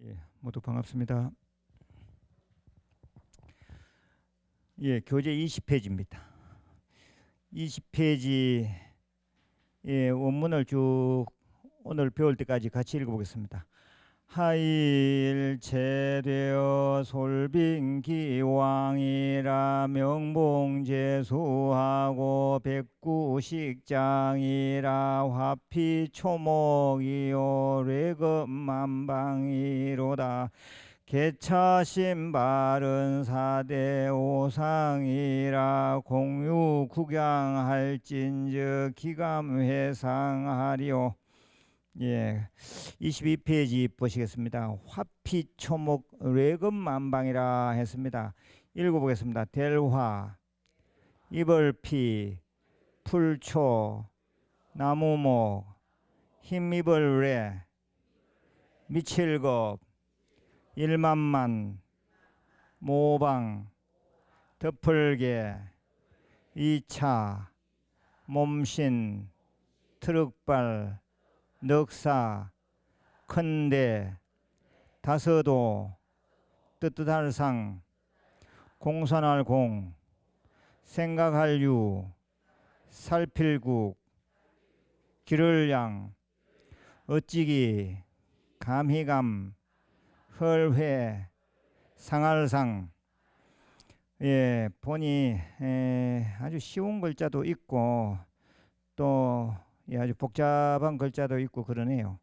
예, 모두 반갑습니다. 예, 교재 20페이지입니다. 20페이지 예, 원문을 쭉 오늘 배울 때까지 같이 읽어보겠습니다. 하일 제되어 솔빈기왕이라 명봉제수하고 백구식장이라 화피초목이요 례금만방이로다. 개차신 바른 사대 오상이라 공유 구경할진즉 기감회상하리오. 예, 22페이지 보시겠습니다. 화피초목 례금만방이라 했습니다. 읽어보겠습니다. 델화, 이벌피, 풀초, 나무목, 흰미벌 래, 미칠겁, 일만만, 모방, 덮을개, 이차, 몸신, 트럭발, 넉사, 큰대, 다서도, 뜨뜻할 상, 공선할 공, 생각할 유, 살필국, 기를양, 어찌기, 감희감, 헐회, 상할상. 예, 보니 아주 쉬운 글자도 있고 또 예, 아주 복잡한 글자도 있고 그러네요.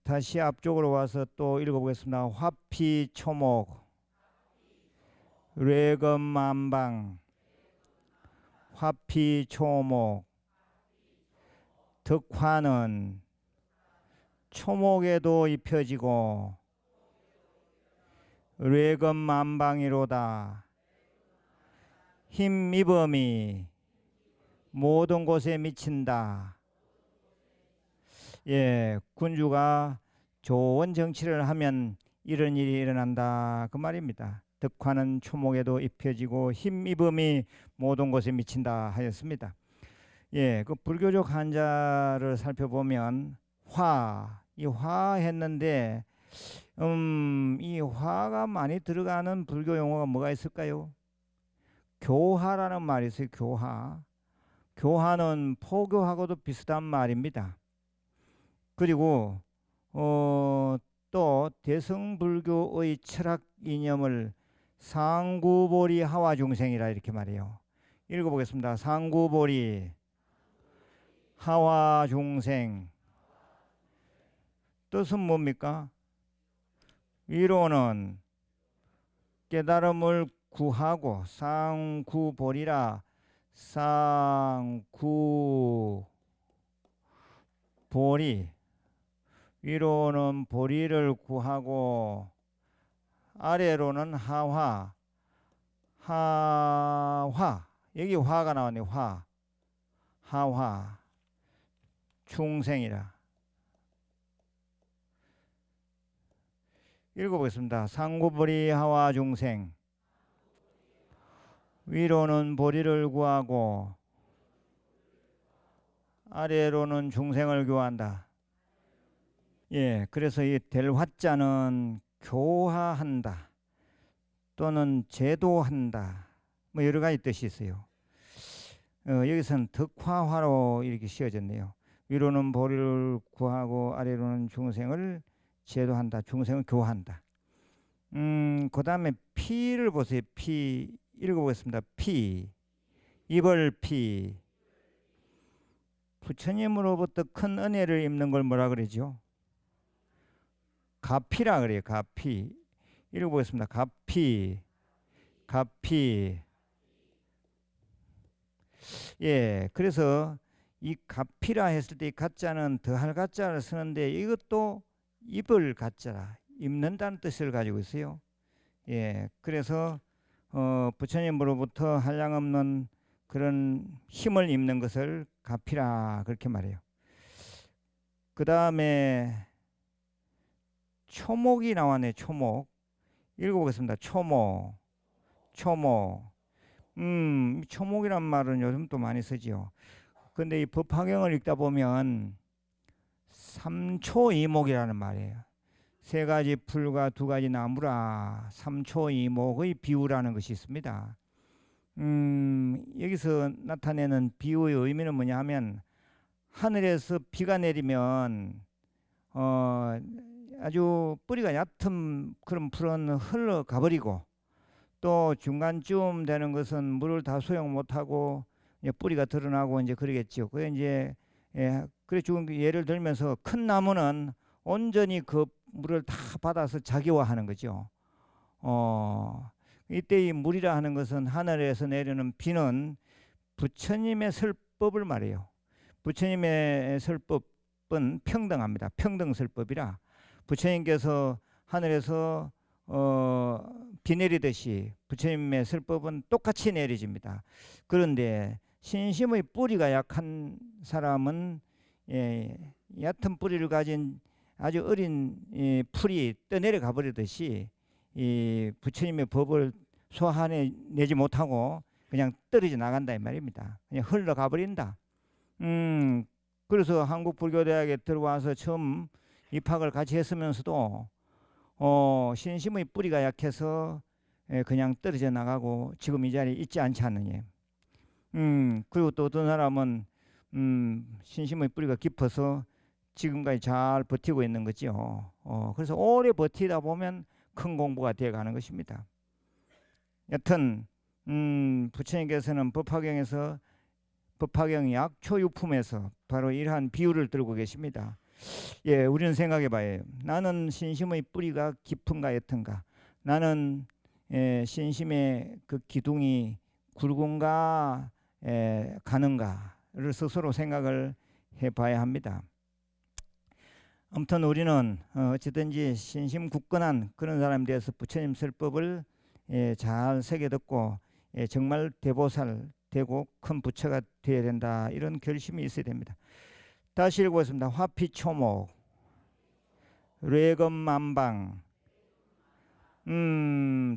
다시 앞쪽으로 와서 또 읽어보겠습니다. 화피초목, 례금만방, 화피초목, 덕화는 초목에도 입혀지고 례금만방이로다. 힘미범이 모든 곳에 미친다. 예, 군주가 좋은 정치를 하면 이런 일이 일어난다 그 말입니다. 덕화는 초목에도 입혀지고 힘미범이 모든 곳에 미친다 하였습니다. 예, 그 불교적 한자를 살펴보면 이 화 했는데 이 화가 많이 들어가는 불교 용어가 뭐가 있을까요? 교화라는 말이 있어요. 교화. 교화는 포교하고도 비슷한 말입니다. 그리고 또 대승불교의 철학 이념을 상구보리 하와중생이라 이렇게 말해요. 읽어보겠습니다. 상구보리 하와중생. 뜻은 뭡니까? 위로는 깨달음을 구하고 상구보리라. 상구보리, 위로는 보리를 구하고 아래로는 하화, 여기 화가 나왔네. 하화 중생이라. 읽어보겠습니다. 상구보리 하와 중생. 위로는 보리를 구하고 아래로는 중생을 구한다. 예, 그래서 이 델화자는 교화한다 또는 제도한다 뭐 여러 가지 뜻이 있어요. 여기서는 덕화화로 이렇게 씌워졌네요. 위로는 보리를 구하고 아래로는 중생을 제도한다. 중생을 교화한다. 그 다음에 피를 보세요. 피 읽어보겠습니다. 피, 이벌피. 부처님으로부터 큰 은혜를 입는 걸 뭐라 그러죠? 가피라 그래요. 가피. 읽어보겠습니다. 가피. 예, 그래서 이 가피라 했을 때 이 가짜는 더할 가짜를 쓰는데 이것도 입을 가짜라. 입는다는 뜻을 가지고 있어요. 예, 그래서 부처님으로부터 한량없는 그런 힘을 입는 것을 가피라 그렇게 말해요. 그 다음에 초목이 나왔네. 초목. 읽어보겠습니다. 초목. 초목이란 말은 요즘 또 많이 쓰지요. 근데 이 법화경을 읽다 보면 삼초이목이라는 말이에요. 세 가지 풀과 두 가지 나무라 삼초이목의 비유라는 것이 있습니다. 여기서 나타내는 비유의 의미는 뭐냐 하면 하늘에서 비가 내리면 아주 뿌리가 얕은 그런 풀은 흘러가 버리고 또 중간쯤 되는 것은 물을 다 소용 못하고 이제 뿌리가 드러나고 이제 그러겠죠. 그 이제 그래 좀 예를 들면서 큰 나무는 온전히 그 물을 다 받아서 자기화하는 거죠. 이때 이 물이라 하는 것은 하늘에서 내리는 비는 부처님의 설법을 말해요. 부처님의 설법은 평등합니다. 평등설법이라 부처님께서 하늘에서 비 내리듯이 부처님의 설법은 똑같이 내려집니다. 그런데 신심의 뿌리가 약한 사람은 얕은 뿌리를 가진 아주 어린 풀이 떠내려가 버리듯이 이 부처님의 법을 소화내지 못하고 그냥 떨어져 나간다 이 말입니다. 그냥 흘러가 버린다. 그래서 한국불교대학에 들어와서 처음 입학을 같이 했으면서도 신심의 뿌리가 약해서 그냥 떨어져 나가고 지금 이 자리에 있지 않지 않느냐. 그리고 또 어떤 사람은 신심의 뿌리가 깊어서 지금까지 잘 버티고 있는 거죠. 그래서 오래 버티다 보면 큰 공부가 되어 가는 것입니다. 여튼 부처님께서는 법화경 약초유품에서 바로 이러한 비유를 들고 계십니다. 예, 우리는 생각해 봐요. 나는 신심의 뿌리가 깊은가 옅은가? 나는 신심의 그 기둥이 굵은가 가는가를 스스로 생각을 해 봐야 합니다. 아무튼 우리는 어찌든지 신심 굳건한 그런 사람에 대해서 부처님 설법을 잘 새겨 듣고 정말 대보살 되고 큰 부처가 되어야 된다, 이런 결심이 있어야 됩니다. 다시 읽어보겠습니다. 화피초목 뇌검만방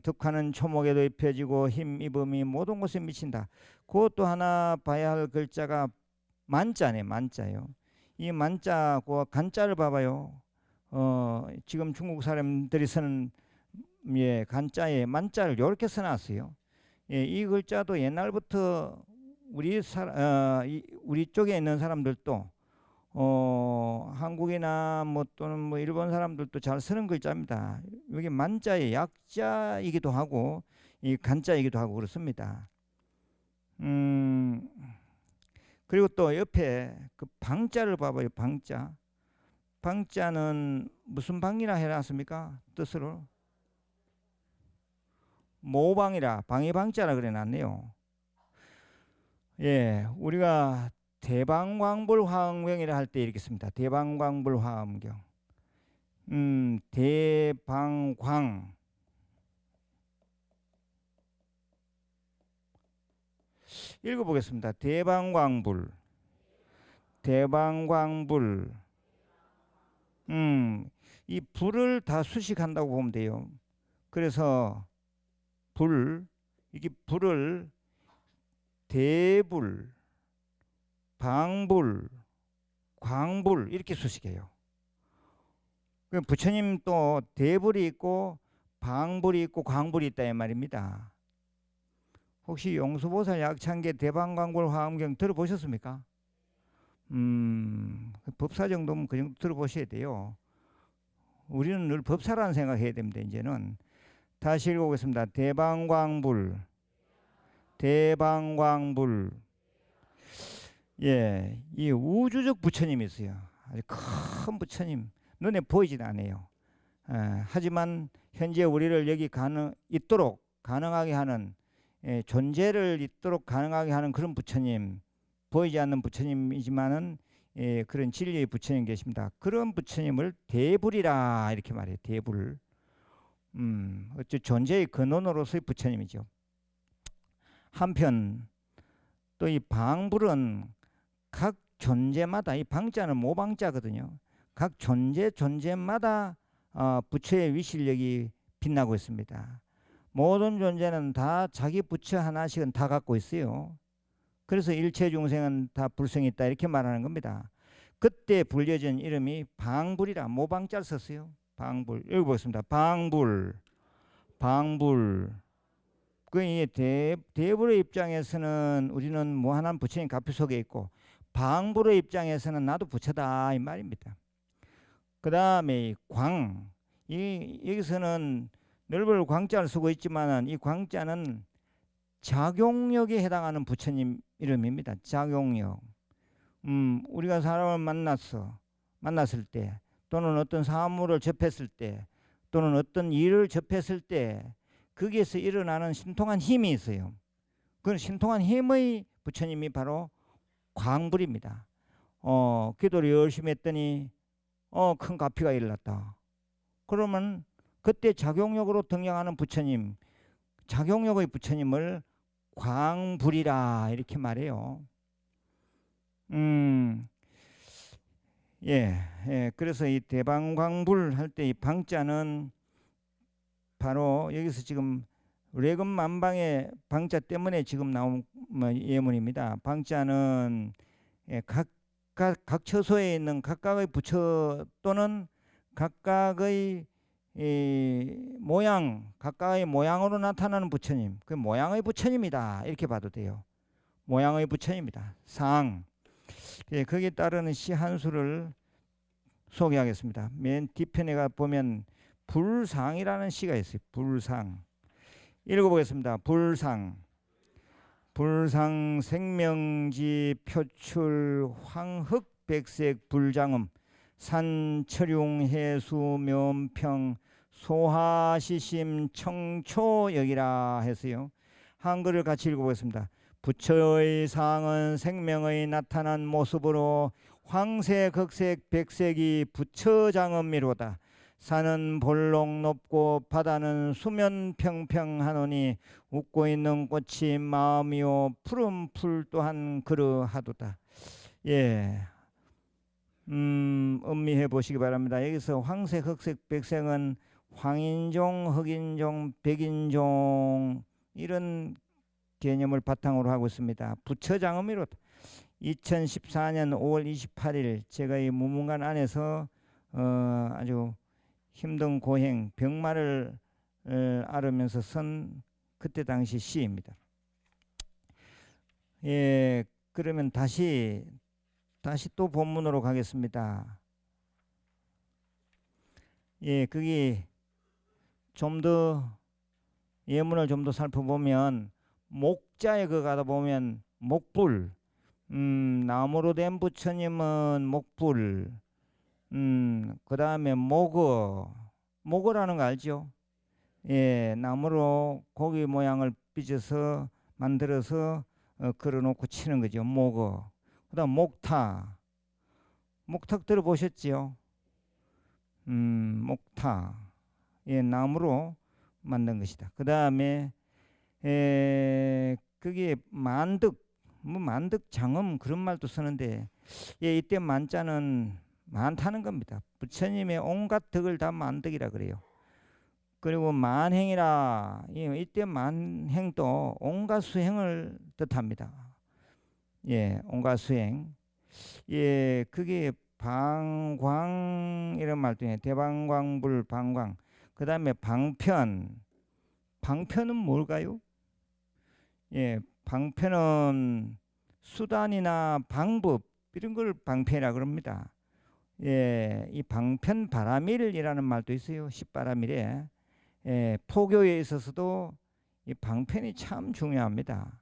득하는 초목에도 입혀지고 힘입음이 모든 곳에 미친다. 그것도 하나 봐야 할 글자가 만자네. 만자요. 이 만자고 간자를 봐봐요. 지금 중국 사람들이 쓰는 간자에 만자를 이렇게 써놨어요. 이 글자도 옛날부터 우리 쪽에 있는 사람들도 한국이나 또는 일본 사람들도 잘 쓰는 글자입니다. 여기 만자의 약자이기도 하고 이 간자이기도 하고 그렇습니다. 그리고 또 옆에 그 방자를 봐봐요. 방자. 방자는 무슨 방이라 해놨습니까? 뜻으로 모방이라 방해방자라 그래놨네요. 예, 우리가 대방광불화엄경이라 할 때 이렇게 씁니다. 대방광불화엄경. 대방광. 읽어보겠습니다. 대방광불. 대방광불. 이 불을 다 수식한다고 보면 돼요. 그래서 이게 불을 대불, 방불, 광불 이렇게 수식해요. 부처님 또 대불이 있고 방불이 있고 광불이 있다 이 말입니다. 혹시 용수보살 약창계 대방광불 화엄경 들어보셨습니까? 법사 정도면 그 정도 들어보셔야 돼요. 우리는 늘 법사라는 생각해야 됩니다. 이제는 다시 읽어보겠습니다. 대방광불, 대방광불. 예, 이 우주적 부처님이 있어요. 아주 큰 부처님, 눈에 보이지도 않아요. 하지만 현재 우리를 여기 있도록 가능하게 하는, 존재를 있도록 가능하게 하는 그런 부처님, 보이지 않는 부처님이지만은 그런 진리의 부처님 계십니다. 그런 부처님을 대불이라 이렇게 말해요. 대불. 어째 존재의 근원으로서의 부처님이죠. 한편 또 이 방불은 각 존재마다, 이 방자는 모방자거든요. 각 존재마다 부처의 위실력이 빛나고 있습니다. 모든 존재는 다 자기 부처 하나씩은 다 갖고 있어요. 그래서 일체 중생은 다 불성이 있다 이렇게 말하는 겁니다. 그때 불려진 이름이 방불이라 모방자를 썼어요. 방불. 여기 보겠습니다. 방불. 방불. 그 이게 대불의 입장에서는 우리는 무한한 부처님 가표 속에 있고, 방불의 입장에서는 나도 부처다 이 말입니다. 그 다음에 광. 여기서는 넓을 광자를 쓰고 있지만은 이 광자는 작용력에 해당하는 부처님 이름입니다. 작용력. 우리가 사람을 만났을 때, 또는 어떤 사물을 접했을 때, 또는 어떤 일을 접했을 때, 거기에서 일어나는 신통한 힘이 있어요. 그 신통한 힘의 부처님이 바로 광불입니다. 기도를 열심히 했더니 큰 가피가 일어났다. 그러면 그때 작용력으로 등장하는 부처님, 작용력의 부처님을 광불이라 이렇게 말해요. 그래서 이 대방광불 할 때 이 방자는 바로 여기서 지금 레금만방의 방자 때문에 지금 나온 예문입니다. 방자는 각 처소에 있는 각각의 부처 또는 각각의 모양, 각각의 모양으로 나타나는 부처님, 그 모양의 부처님이다 이렇게 봐도 돼요. 모양의 부처님이다. 상. 거기에 따르는 시 한 수를 소개하겠습니다. 맨 뒤편에 가 보면 불상이라는 시가 있어요. 불상. 읽어보겠습니다. 불상. 불상 생명지 표출 황흑 백색 불장음 산철융 해수 면평 소하시심 청초역이라 해서요. 한글을 같이 읽어보겠습니다. 부처의 상은 생명의 나타난 모습으로 황색, 흑색, 백색이 부처장음이로다. 산은 볼록 높고 바다는 수면 평평하노니 웃고 있는 꽃이 마음이요 푸른 풀 또한 그러하도다. 음미해 보시기 바랍니다. 여기서 황색, 흑색, 백색은 황인종, 흑인종, 백인종 이런 개념을 바탕으로 하고 있습니다. 부처장음이로다. 2014년 5월 28일 제가 이 무문관 안에서 아주 힘든 고행 병마를 앓으면서 쓴 그때 당시 시입니다. 그러면 다시 또 본문으로 가겠습니다. 거기 좀 더 예문을 좀 더 살펴보면 목자에 가다 보면 목불, 나무로 된 부처님은 목불, 그 다음에 목어라는 거 알죠? 나무로 고기 모양을 빚어서 만들어서 걸어놓고 치는 거죠. 목어. 그 다음 목탁. 목탁 들어보셨지요? 목탁. 나무로 만든 것이다. 그 다음에 그게 만득, 만득 장엄 그런 말도 쓰는데 이때 만자는 많다는 겁니다. 부처님의 온갖 덕을 다 만득이라 그래요. 그리고 만행이라 이때 만행도 온갖 수행을 뜻합니다. 온갖 수행. 그게 방광 이런 말도 해요. 대방광불 방광. 그 다음에 방편. 방편은 뭘까요? 방편은 수단이나 방법 이런 걸 방편이라 그럽니다. 이 방편 바라밀이라는 말도 있어요. 십바라밀에. 포교에 있어서도 이 방편이 참 중요합니다.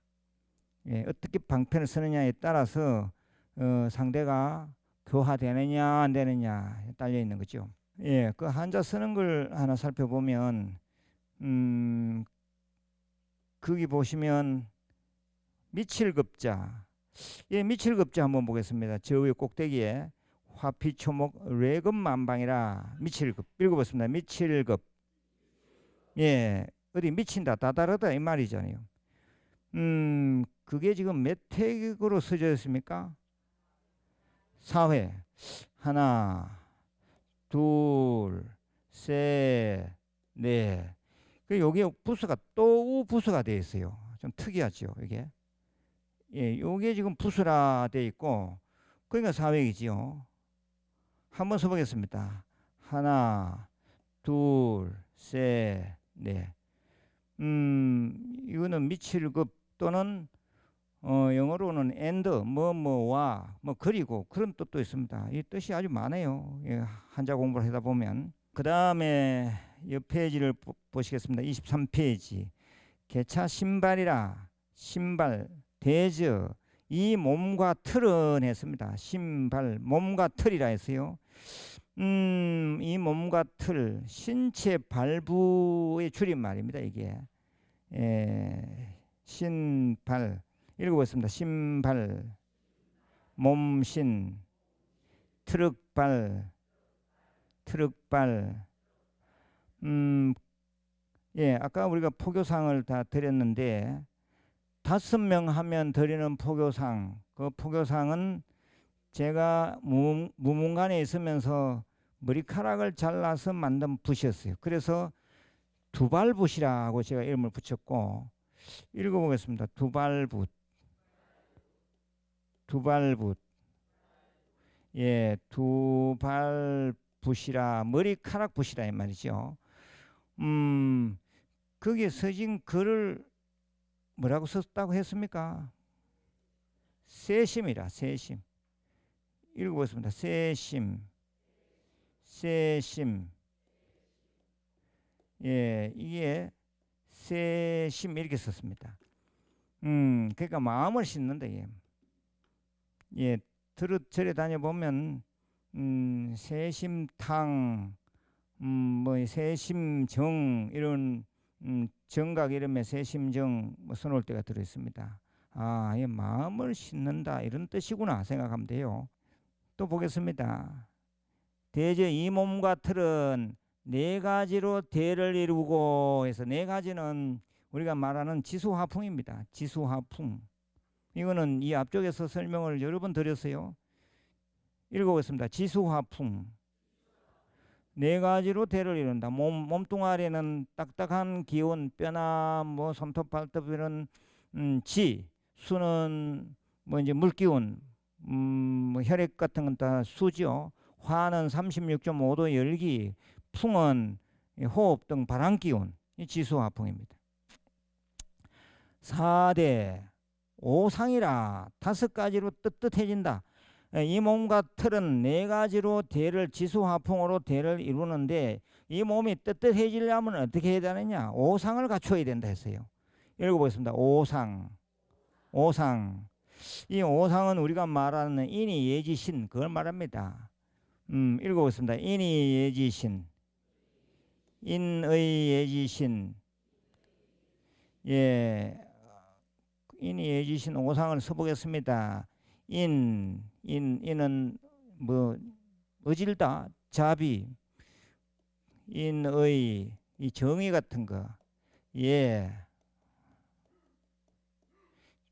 어떻게 방편을 쓰느냐에 따라서 상대가 교화되느냐 안 되느냐 딸려 있는 거죠. 그 한자 쓰는 걸 하나 살펴보면 거기 보시면 미칠급자. 미칠급자 한번 보겠습니다. 저 위에 꼭대기에 화피초목 레금만방이라 미칠급 읽어봤습니다. 미칠급. 어디 미친다 다다르다 이 말이잖아요. 그게 지금 몇 택으로 써져 있습니까? 4회. 하나, 둘, 셋, 넷. 여기에 부수가 또 부수가 되어 있어요. 좀 특이하죠, 이게. 요게 지금 부수라 되어 있고, 그러니까 4회이지요. 한번 써보겠습니다. 하나, 둘, 셋, 넷. 이거는 미칠급 또는 영어로는 and, 뭐와, 뭐 그리고 그런 뜻도 있습니다. 이 뜻이 아주 많아요. 예, 한자 공부를 하다 보면. 그 다음에 옆 페이지를 보시겠습니다. 23페이지. 개차 신발이라, 신발, 대저, 이 몸과 틀은 했습니다. 신발, 몸과 틀이라 했어요. 이 몸과 틀, 신체 발부의 줄임말입니다. 이게 신발, 읽어보겠습니다. 신발, 몸신, 트럭발, 트럭발. 예, 아까 우리가 포교상을 다 드렸는데 5명 하면 드리는 포교상, 그 포교상은 제가 무문관에 있으면서 머리카락을 잘라서 만든 붓이었어요. 그래서 두발붓이라고 제가 이름을 붙였고, 읽어보겠습니다. 두발붓, 두발붓. 예, 두발붓이라, 머리카락 붓이라 이 말이죠. 거기에 써진 글을 뭐라고 썼다고 했습니까? 세심이라, 세심. 읽어보겠습니다. 세심, 세심. 예, 이게 세심 이렇게 썼습니다. 그러니까 마음을 씻는다. 예, 예, 절에 다녀보면 세심탕, 뭐 세심정 이런 정각 이름의 세심정 뭐 써놓을 때가 들어 있습니다. 아, 이 마음을 씻는다 이런 뜻이구나 생각하면 돼요. 또 보겠습니다. 대저 이 몸과 틀은 네 가지로 대를 이루고 해서 네 가지는 우리가 말하는 지수화풍입니다. 지수화풍. 이거는 이 앞쪽에서 설명을 여러 번 드렸어요. 읽어보겠습니다. 지수화풍. 네 가지로 대를 이룬다. 몸뚱아리는 딱딱한 기운, 뼈나 뭐 손톱, 발톱 이런 지, 수는 뭐 이제 물기운, 뭐 혈액 같은 건 다 수죠. 화는 36.5도 열기, 풍은 호흡 등 바람기운, 이 지수화풍입니다. 4대 오상이라 5가지로 떳떳해진다. 이 몸과 틀은 4가지로 대를 지수화풍으로 대를 이루는데 이 몸이 떳떳해지려면 어떻게 해야 되느냐? 오상을 갖춰야 된다 했어요. 읽어보겠습니다. 오상. 오상. 이 오상은 우리가 말하는 인이 예지신 그걸 말합니다. 읽어보겠습니다. 인이 예지신. 인의 예지신. 예. 인이 예지신 오상을 써보겠습니다. 인은 뭐 어질다, 자비, 인의 이 정의 같은 거, 예,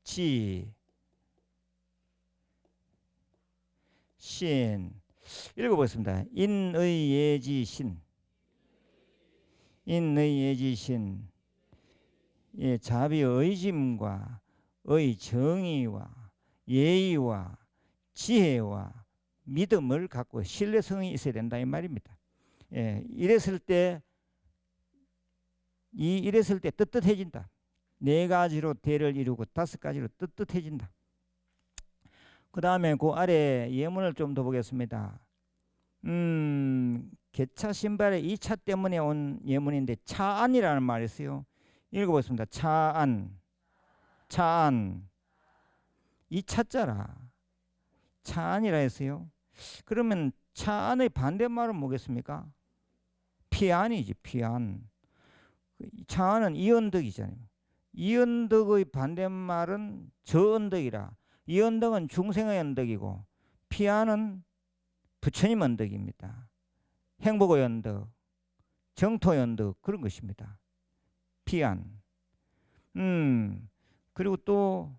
지, 신. 읽어보겠습니다. 인의 예지신, 인의 예지신, 예, 자비 의짐과 의 정의와 예의와 지혜와 믿음을 갖고 신뢰성이 있어야 된다 이 말입니다. 예, 이랬을 때 떳떳해진다. 4가지로 대를 이루고 5가지로 떳떳해진다. 그 다음에 그 아래 예문을 좀 더 보겠습니다. 개차 신발의 2차 때문에 온 예문인데 차안이라는 말이 있어요. 읽어보겠습니다. 차안. 차안. 이 차자라 차안이라 했어요. 그러면 차안의 반대말은 뭐겠습니까? 피안이지. 피안. 차안은 이언덕이잖아요. 이언덕의 반대말은 저언덕이라. 이언덕은 중생의 언덕이고 피안은 부처님 언덕입니다. 행복의 언덕, 정토의 언덕 그런 것입니다. 피안. 그리고 또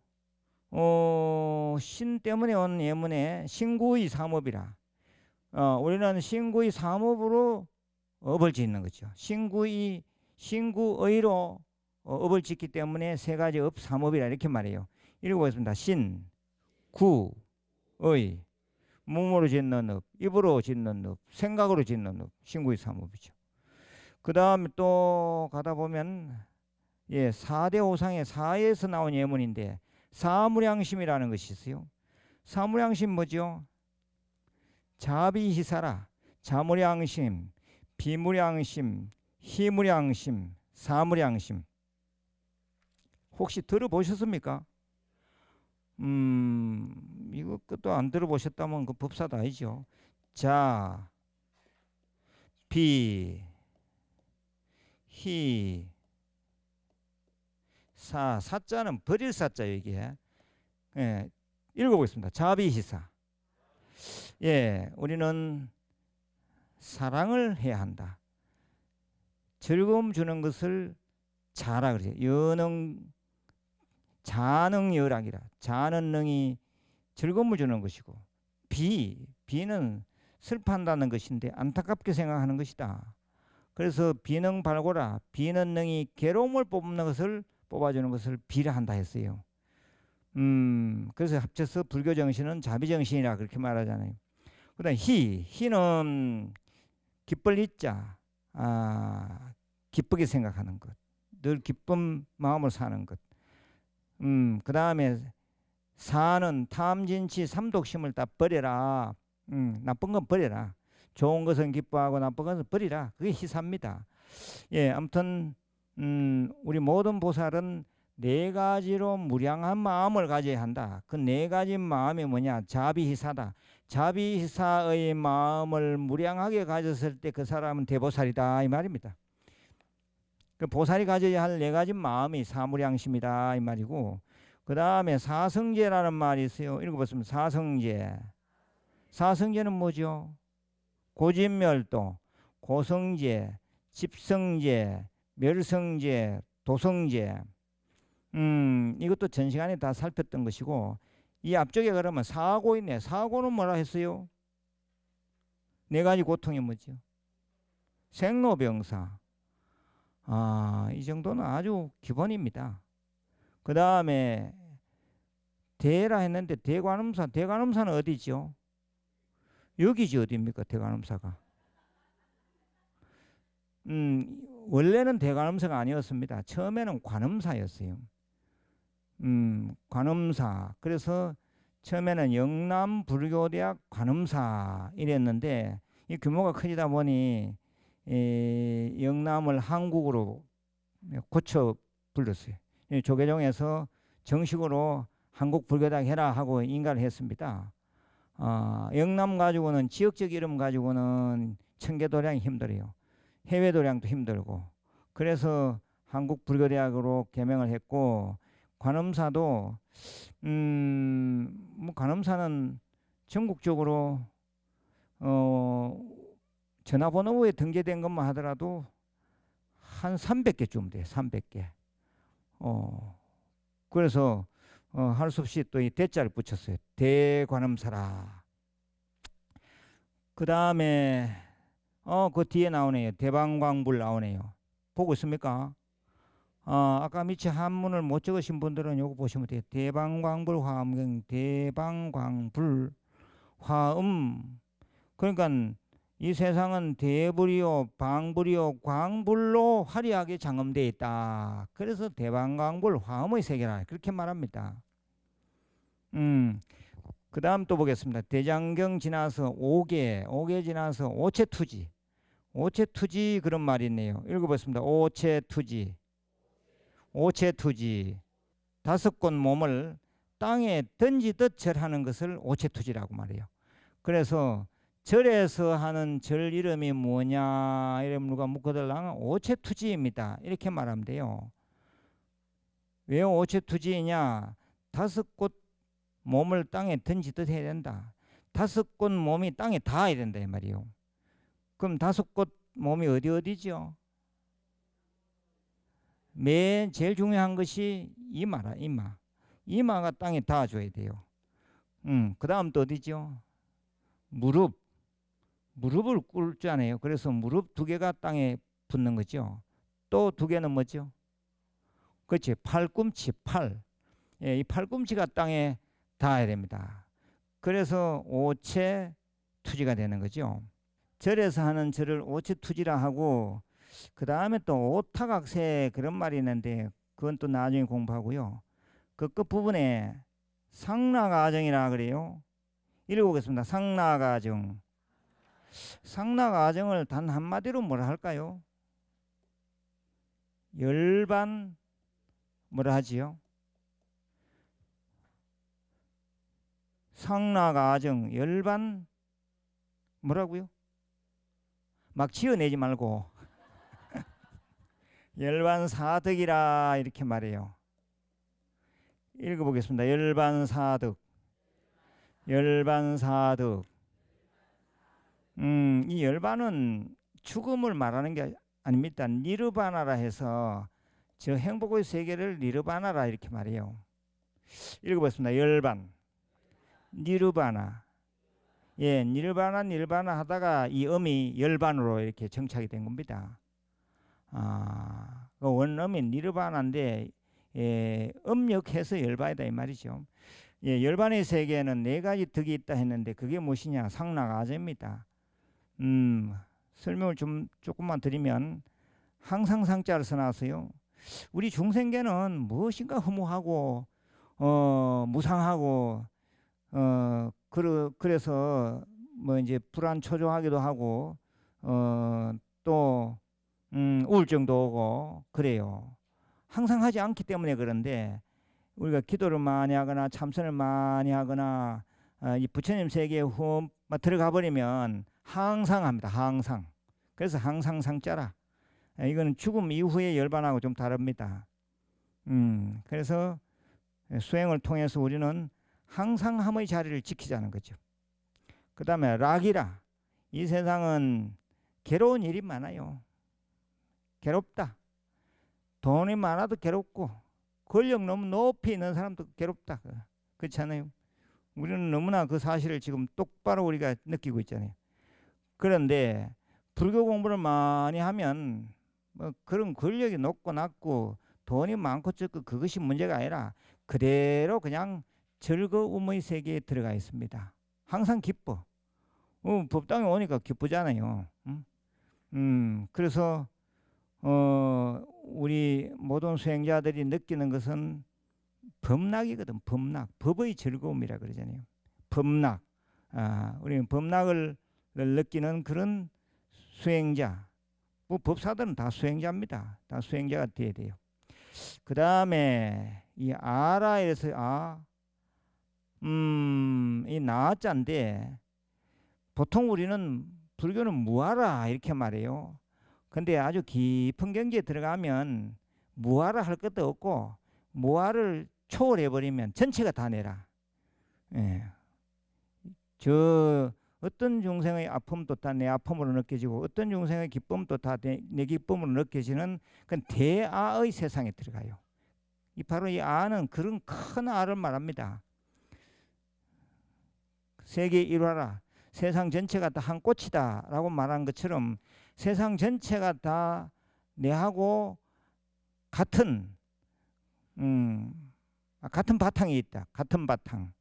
신 때문에 온 예문에 신구의 삼업이라. 우리는 신구의 삼업으로 업을 짓는 거죠. 신구의로 업을 짓기 때문에 3가지 업 삼업이라 이렇게 말해요. 읽어보겠습니다. 신, 구, 의. 몸으로 짓는 업, 입으로 짓는 업, 생각으로 짓는 업, 신구의 삼업이죠. 그 다음에 또 가다 보면 예, 4대 호상의 4에서 나온 예문인데 사무량심이라는 것이 있어요. 사무량심 뭐죠? 자비희사라. 자무량심, 비무량심, 희무량심, 사무량심. 혹시 들어보셨습니까? 이거 것도 안 들어보셨다면 그 법사도 아니죠. 자, 비, 희, 사자는 버릴 사자예요, 이게. 예, 읽어보겠습니다. 자비희사. 예, 우리는 사랑을 해야 한다. 즐거움 주는 것을 자라 그러죠. 여능, 자능여락이라. 자는 능이 즐거움을 주는 것이고, 비는 슬퍼한다는 것인데 안타깝게 생각하는 것이다. 그래서 비능발고라. 비는 능이 괴로움을 뽑아주는 것을 비라 한다 했어요. 그래서 합쳐서 불교 정신은 자비 정신이라 그렇게 말하잖아요. 그다음 희는 기쁠 희자, 기쁘게 생각하는 것, 늘 기쁜 마음으로 사는 것. 그 다음에 사는 탐진치 삼독심을 다 버려라. 나쁜 건 버려라. 좋은 것은 기뻐하고 나쁜 것은 버리라. 그게 희사입니다. 예, 아무튼 우리 모든 보살은 네 가지로 무량한 마음을 가져야 한다. 그 네 가지 마음이 뭐냐? 자비희사다. 자비희사의 마음을 무량하게 가졌을 때 그 사람은 대보살이다 이 말입니다. 그 보살이 가져야 할 네 가지 마음이 사무량심이다 이 말이고, 그 다음에 사성제라는 말이 있어요. 읽어보시면 사성제. 사성제는 뭐죠? 고진멸도, 고성제, 집성제, 멸성제, 도성제. 이것도 전 시간에 다 살폈던 것이고, 이 앞쪽에 그러면 사고 있네. 사고는 뭐라 했어요? 네 가지 고통이 뭐죠? 생로병사. 이 정도는 아주 기본입니다. 그 다음에 대라 했는데 대관음사는 어디죠? 여기지 어디입니까? 대관음사가. 원래는 대관음사가 아니었습니다. 처음에는 관음사였어요. 관음사. 그래서 처음에는 영남불교대학 관음사 이랬는데 이 규모가 커지다 보니 영남을 한국으로 고쳐 불렀어요. 조계종에서 정식으로 한국불교대학 해라 하고 인가를 했습니다. 영남 가지고는 지역적 이름 가지고는 청계도량이 힘들어요. 해외 도량도 힘들고. 그래서 한국불교대학으로 개명을 했고, 관음사도 뭐 관음사는 전국적으로 전화번호부에 등재된 것만 하더라도 한 300개쯤 돼요. 300개. 그래서 할 수 없이 또 이 대자를 붙였어요. 대관음사라. 그 다음에 그 뒤에 나오네요. 대방광불 나오네요. 보고 있습니까? 아까 밑에 한문을 못 적으신 분들은 요거 보시면 돼요. 대방광불 화엄경, 대방광불 화음. 그러니까 이 세상은 대불이요 방불이요 광불로 화려하게 장엄되어 있다. 그래서 대방광불 화엄의 세계라 그렇게 말합니다. 그 다음 또 보겠습니다. 대장경 지나서 오계 지나서 오체투지. 오체투지 그런 말이 있네요. 읽어보겠습니다. 오체투지. 다섯 곳 몸을 땅에 던지듯 절하는 것을 오체투지라고 말해요. 그래서 절에서 하는 절 이름이 뭐냐 이름 누가 묻거들라면 오체투지입니다. 이렇게 말하면 돼요. 왜 오체투지이냐? 다섯 곳 몸을 땅에 던지듯 해야 된다. 다섯 곳 몸이 땅에 닿아야 된다 이 말이에요. 그럼 다섯 곳 몸이 어디죠? 제일 중요한 것이 이마라. 이마가 땅에 닿아줘야 돼요. 그 다음 또 어디죠? 무릎을 꿇잖아요. 그래서 무릎 두 개가 땅에 붙는 거죠. 또 두 개는 뭐죠? 그렇지. 팔꿈치, 예, 이 팔꿈치가 땅에 닿아야 됩니다. 그래서 오체투지가 되는 거죠. 절에서 하는 절을 오체투지라 하고, 그 다음에 또 오타각세 그런 말이 있는데 그건 또 나중에 공부하고요. 그 끝부분에 상나가정이라 그래요. 읽어보겠습니다. 상나가정. 상나가정을 단 한마디로 뭐라 할까요? 열반 뭐라 하지요? 상나가정 열반 뭐라고요? 막 지어내지 말고 열반사득이라 이렇게 말해요. 읽어보겠습니다. 열반사득. 열반사득. 이 열반은 죽음을 말하는 게 아닙니다. 니르바나라 해서 저 행복의 세계를 니르바나라 이렇게 말해요. 읽어보겠습니다. 열반. 니르바나. 예, 니르바나 니르바나 하다가 이 음이 열반으로 이렇게 정착이 된 겁니다. 그 원음이 니르바나인데 예, 음역해서 열반이다 이 말이죠. 예, 열반의 세계에는 네 가지 덕이 있다 했는데 그게 무엇이냐? 상나가정입니다. 설명을 좀 조금만 드리면 항상 상자를 써놨어요. 우리 중생계는 무엇인가 허무하고 무상하고 그래서 뭐 이제 불안 초조하기도 하고 또 우울증도 오고 그래요. 항상 하지 않기 때문에 그런데 우리가 기도를 많이 하거나 참선을 많이 하거나 이 부처님 세계에 흠 들어가 버리면 항상 합니다. 항상. 그래서 항상 상자라. 이거는 죽음 이후의 열반하고 좀 다릅니다. 그래서 수행을 통해서 우리는 항상함의 자리를 지키자는 거죠. 그 다음에 락이라. 이 세상은 괴로운 일이 많아요. 괴롭다. 돈이 많아도 괴롭고 권력 너무 높이 있는 사람도 괴롭다. 그렇잖아요. 우리는 너무나 그 사실을 지금 똑바로 우리가 느끼고 있잖아요. 그런데 불교 공부를 많이 하면 뭐 그런 권력이 높고 낮고 돈이 많고 적고 그것이 문제가 아니라 그대로 그냥 즐거움의 세계에 들어가 있습니다. 항상 기뻐. 법당에 오니까 기쁘잖아요. 그래서 우리 모든 수행자들이 느끼는 것은 법락이거든. 법락. 법의 즐거움이라 그러잖아요. 법락. 우리는 법락을 느끼는 그런 수행자. 뭐 법사들은 다 수행자입니다. 다 수행자가 돼야 돼요. 그 다음에 이 아라에서 이 나자인데 보통 우리는 불교는 무아라 이렇게 말해요. 근데 아주 깊은 경지에 들어가면 무아라 할 것도 없고 무아를 초월해버리면 전체가 다 내라. 예. 저 어떤 중생의 아픔도 다 내 아픔으로 느껴지고 어떤 중생의 기쁨도 다 내 기쁨으로 느껴지는 그건 대아의 세상에 들어가요. 바로 이 아는 그런 큰 아를 말합니다. 세계 일화라. 세상 전체가 다 한 꽃이다 라고 말한 것처럼 세상 전체가 다 내하고 같은 같은 바탕에 있다. 같은 바탕.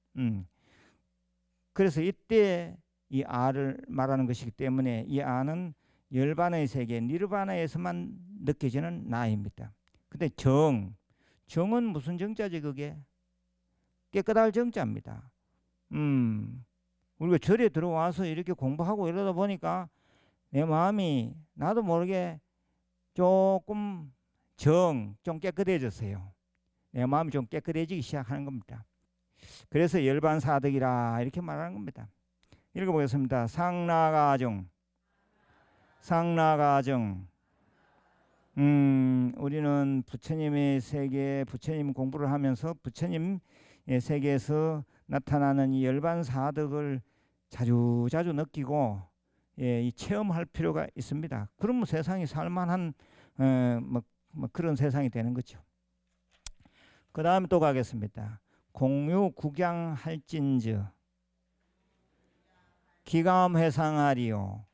그래서 이때 이 아를 말하는 것이기 때문에 이 아는 열반의 세계 니르바나에서만 느껴지는 나입니다. 근데 정은 무슨 정자지 그게? 깨끗할 정자입니다. 우리가 절에 들어와서 이렇게 공부하고 이러다 보니까 내 마음이 나도 모르게 조금 좀 깨끗해졌어요. 내 마음이 좀 깨끗해지기 시작하는 겁니다. 그래서 열반사득이라 이렇게 말하는 겁니다. 읽어보겠습니다. 상나가정. 상나가정. 우리는 부처님의 세계, 부처님 공부를 하면서 부처님의 세계에서 나타나는 이 열반사득을 자주 느끼고 이 체험할 필요가 있습니다. 그러면 세상이 살만한 그런 세상이 되는 거죠. 그 다음에 또 가겠습니다. 공유 구경할진저 기감회상하리요.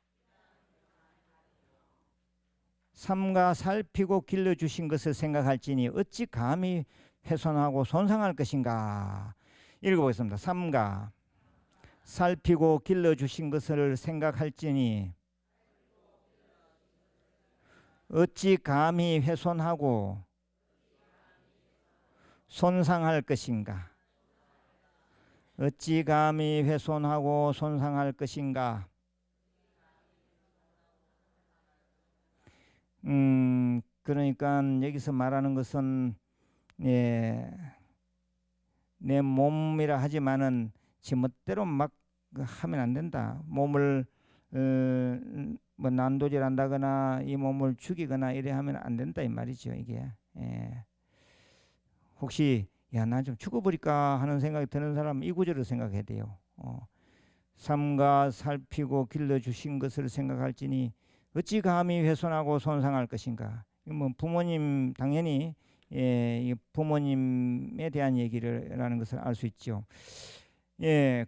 삼가 살피고 길러주신 것을 생각할지니 어찌 감히 훼손하고 손상할 것인가. 읽어보겠습니다. 삼가 살피고 길러주신 것을 생각할지니 어찌 감히 훼손하고 손상할 것인가? 어찌 감히 훼손하고 손상할 것인가? 그러니까 여기서 말하는 것은 예, 내 몸이라 하지만은 지멋대로 막 하면 안 된다. 몸을 뭐 난도질한다거나 이 몸을 죽이거나 이래 하면 안 된다 이 말이죠. 이게 혹시 야, 나 좀 죽어버릴까 하는 생각이 드는 사람은 이 구절을 생각해야 돼요. 삼가 살피고 길러주신 것을 생각할지니 어찌 감히 훼손하고 손상할 것인가. 뭐 부모님 당연히 이 부모님에 대한 얘기를라는 것을 알 수 있죠.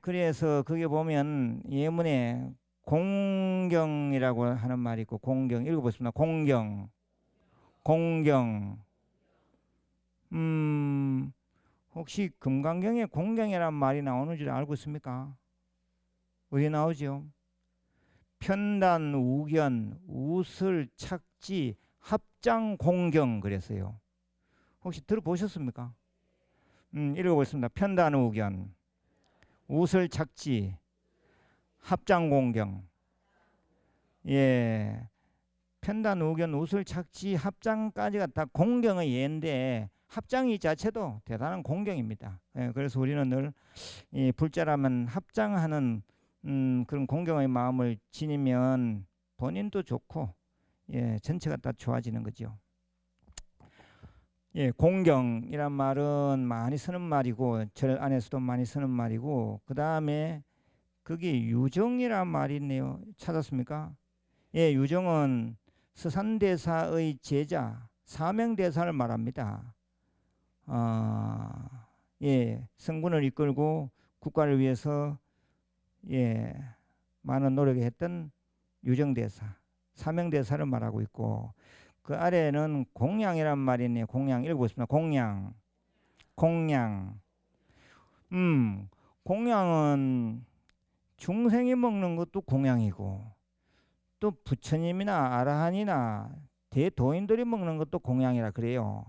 그래서 거기에 보면 예문에 공경이라고 하는 말이 있고 공경 읽어보겠습니다. 공경, 공경. 혹시 금강경에 공경이란 말이 나오는 줄 알고 있습니까? 어디 나오죠? 편단, 우견, 우슬, 착지, 합장, 공경 그랬어요. 혹시 들어보셨습니까? 읽어보겠습니다. 편단, 우견, 우슬, 착지, 합장, 공경. 편단, 우견, 우슬, 착지, 합장까지가 다 공경의 예인데 합장이 자체도 대단한 공경입니다. 그래서 우리는 늘 이 불자라면 합장하는 그런 공경의 마음을 지니면 본인도 좋고 전체가 다 좋아지는 거죠. 공경이란 말은 많이 쓰는 말이고 절 안에서도 많이 쓰는 말이고 그 다음에 거기 유정이란 말이 있네요. 찾았습니까? 유정은 서산대사의 제자 사명대사를 말합니다. 성군을 이끌고 국가를 위해서 많은 노력을 했던 유정대사, 사명대사를 말하고 있고 그 아래에는 공양이란 말이 있네요. 공양 읽어보겠습니다. 공양, 공양. 공양은 중생이 먹는 것도 공양이고 또 부처님이나 아라한이나 대도인들이 먹는 것도 공양이라 그래요.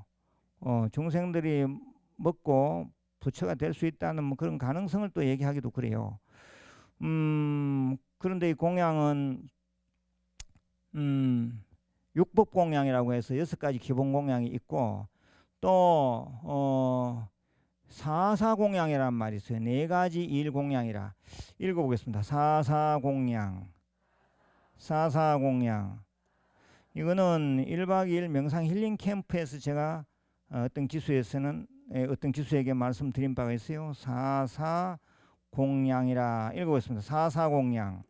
중생들이 먹고 부처가 될 수 있다는 뭐 그런 가능성을 또 얘기하기도 그래요. 그런데 이 공양은 육법 공양이라고 해서 6가지 기본 공양이 있고 또 사사 공양이란 말이 있어요. 4가지 일 공양이라 읽어보겠습니다. 사사 공양, 사사 공양. 이거는 1박 2일 명상 힐링 캠프에서 제가 어떤 기수에게 말씀드린 바가 있어요. 사사 공양이라 읽어보겠습니다. 사사 공양.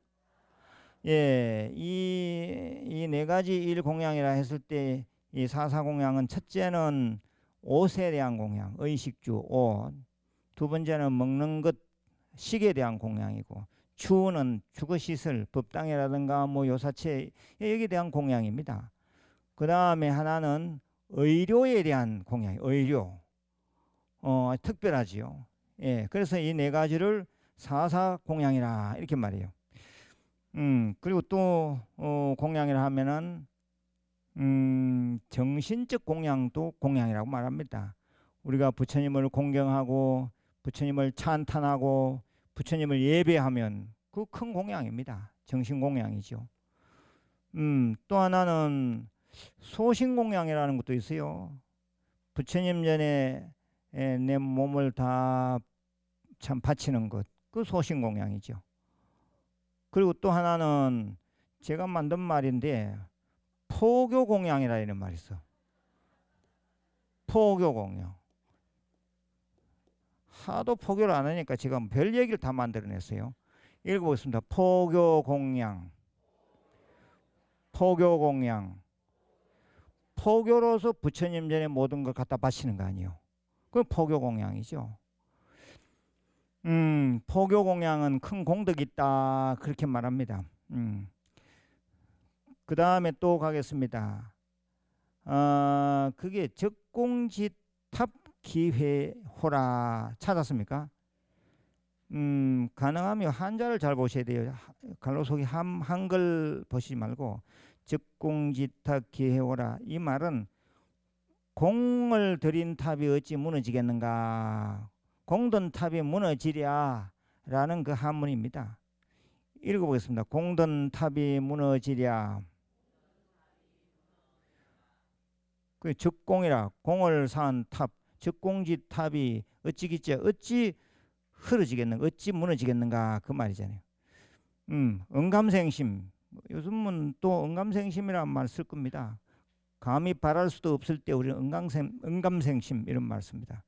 이 4가지 일 공양이라 했을 때 이 사사 공양은 첫째는 옷에 대한 공양, 의식주, 옷. 두 번째는 먹는 것, 식에 대한 공양이고 주는 주거시설, 법당이라든가 뭐 요사체 여기에 대한 공양입니다. 그 다음에 하나는 의료에 대한 공양, 의료. 특별하지요. 그래서 이 4가지를 사사 공양이라 이렇게 말해요. 그리고 또 공양이라 하면은 정신적 공양도 공양이라고 말합니다. 우리가 부처님을 공경하고 부처님을 찬탄하고 부처님을 예배하면 그 큰 공양입니다. 정신 공양이죠. 또 하나는 소신 공양이라는 것도 있어요. 부처님 전에 내 몸을 다 참 바치는 것, 그 소신 공양이죠. 그리고 또 하나는 제가 만든 말인데 포교 공양이라 이런 말이 있어. 포교 공양. 하도 포교를 안 하니까 제가 별 얘기를 다 만들어냈어요. 읽어보겠습니다. 포교 공양. 포교 공양. 포교로서 부처님 전에 모든 걸 갖다 바치는 거 아니에요. 그건 포교 공양이죠. 포교 공양은 큰 공덕이 있다 그렇게 말합니다. 그 다음에 또 가겠습니다. 그게 적공지탑 기회호라 찾았습니까? 가능하면 한자를 잘 보셔야 돼요. 갈로속이 한글 보시지 말고 즉공지탁 기해오라. 이 말은 공을 들인 탑이 어찌 무너지겠는가. 공든 탑이 무너지랴 라는 그 한문입니다. 읽어보겠습니다. 공든 탑이 무너지랴. 그 즉공이라 공을 쌓은 탑, 즉공지 탑이 어찌겠지 어찌 흐려지겠는가, 어찌 무너지겠는가 그 말이잖아요. 응감생심. 요즘은 또 응감생심이라는 말 쓸 겁니다. 감히 바랄 수도 없을 때 우리는 응감생심 이런 말 씁니다.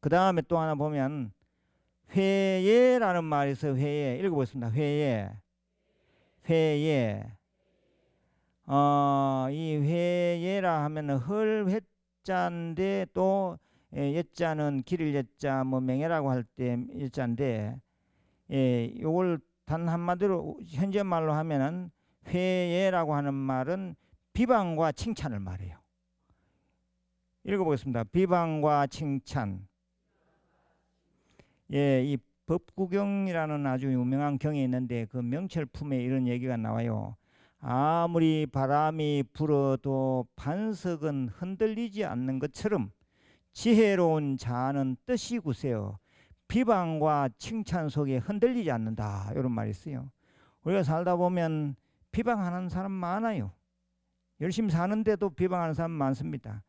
그 다음에 또 하나 보면 회예라는 말이 있어요. 회예. 읽어보겠습니다. 회예. 회예. 이 회예라 하면은 헐회자인데 또 예자는 기를 예자 뭐 맹해라고 할 때 예자인데 요걸 단 한마디로 현재 말로 하면은 회예라고 하는 말은 비방과 칭찬을 말해요. 읽어보겠습니다. 비방과 칭찬. 이 법구경이라는 아주 유명한 경이 있는데 그 명철품에 이런 얘기가 나와요. 아무리 바람이 불어도 반석은 흔들리지 않는 것처럼 지혜로운 자는 뜻이 굳세요. 비방과 칭찬 속에 흔들리지 않는다. 이런 말이 있어요. 우리가 살다 보면 비방하는 사람 많아요. 열심히 사는데도 비방하는 사람 많습니다.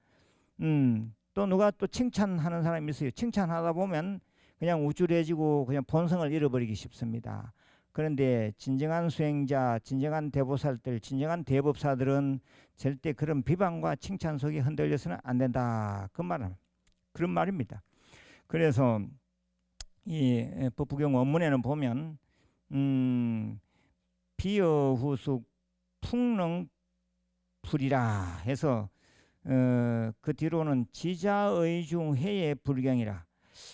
또 누가 또 칭찬하는 사람이 있어요. 칭찬하다 보면 그냥 우쭐해지고 그냥 본성을 잃어버리기 쉽습니다. 그런데 진정한 수행자, 진정한 대보살들, 진정한 대법사들은 절대 그런 비방과 칭찬 속에 흔들려서는 안 된다. 그런 말입니다. 그래서 이 법구경 원문에는 보면 비어후숙 풍능 불이라 해서 그 뒤로는 지자의중 해의 불경이라.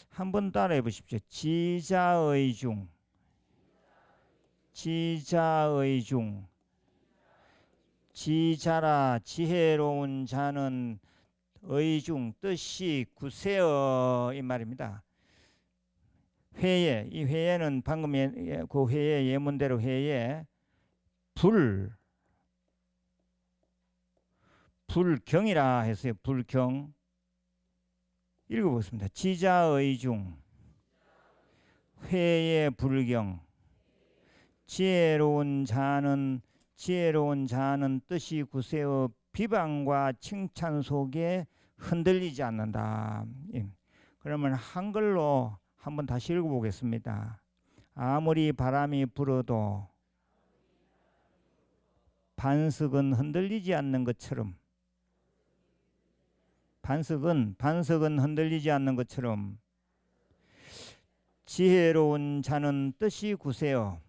한번 따라해 보십시오. 지자의중, 지자의중. 지자라 지혜로운 자는 의중 뜻이 굳세어 이 말입니다. 회예, 이 회예는 방금 그 회예 예문대로 회예 불경이라 했어요. 불경. 읽어보겠습니다. 지자의중 회예 불경. 지혜로운 자는 뜻이 굳세어 비방과 칭찬 속에 흔들리지 않는다. 그러면 한글로 한번 다시 읽어보겠습니다. 아무리 바람이 불어도 반석은 흔들리지 않는 것처럼, 반석은 흔들리지 않는 것처럼 지혜로운 자는 뜻이 굳세어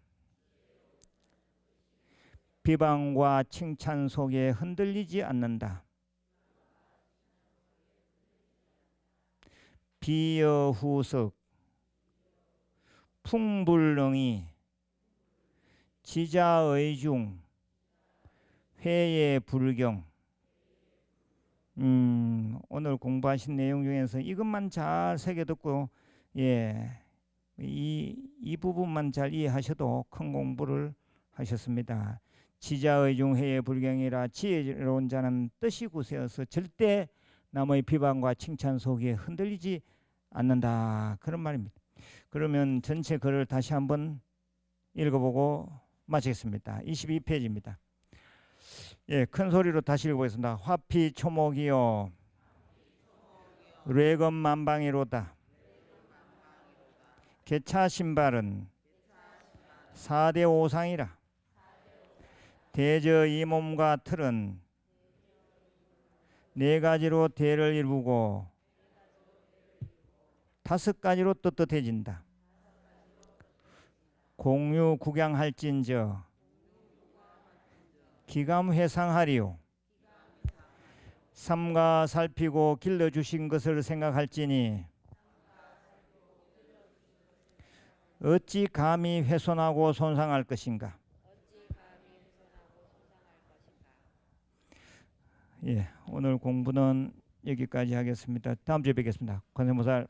비방과 칭찬 속에 흔들리지 않는다. 비여후석 풍불능이 지자의중 회예 불경. 오늘 공부하신 내용 중에서 이것만 잘 새겨듣고 이 부분만 잘 이해하셔도 큰 공부를 하셨습니다. 지자의중 회예 불경이라 지혜로운 자는 뜻이 굳세어서 절대 남의 비방과 칭찬 속에 흔들리지 않는다. 그런 말입니다. 그러면 전체 글을 다시 한번 읽어보고 마치겠습니다. 22페이지입니다. 큰 소리로 다시 읽어보겠습니다. 화피 초목이요 뇌검만방이로다. 개차 신발은 4대 오상이라. 대저 이 몸과 틀은 4가지로 대를 이루고 5가지로 떳떳해진다. 공유 구경할진저 기감회상하리요. 삼가 살피고 길러주신 것을 생각할지니 어찌 감히 훼손하고 손상할 것인가. 오늘 공부는 여기까지 하겠습니다. 다음 주에 뵙겠습니다. 관세음보살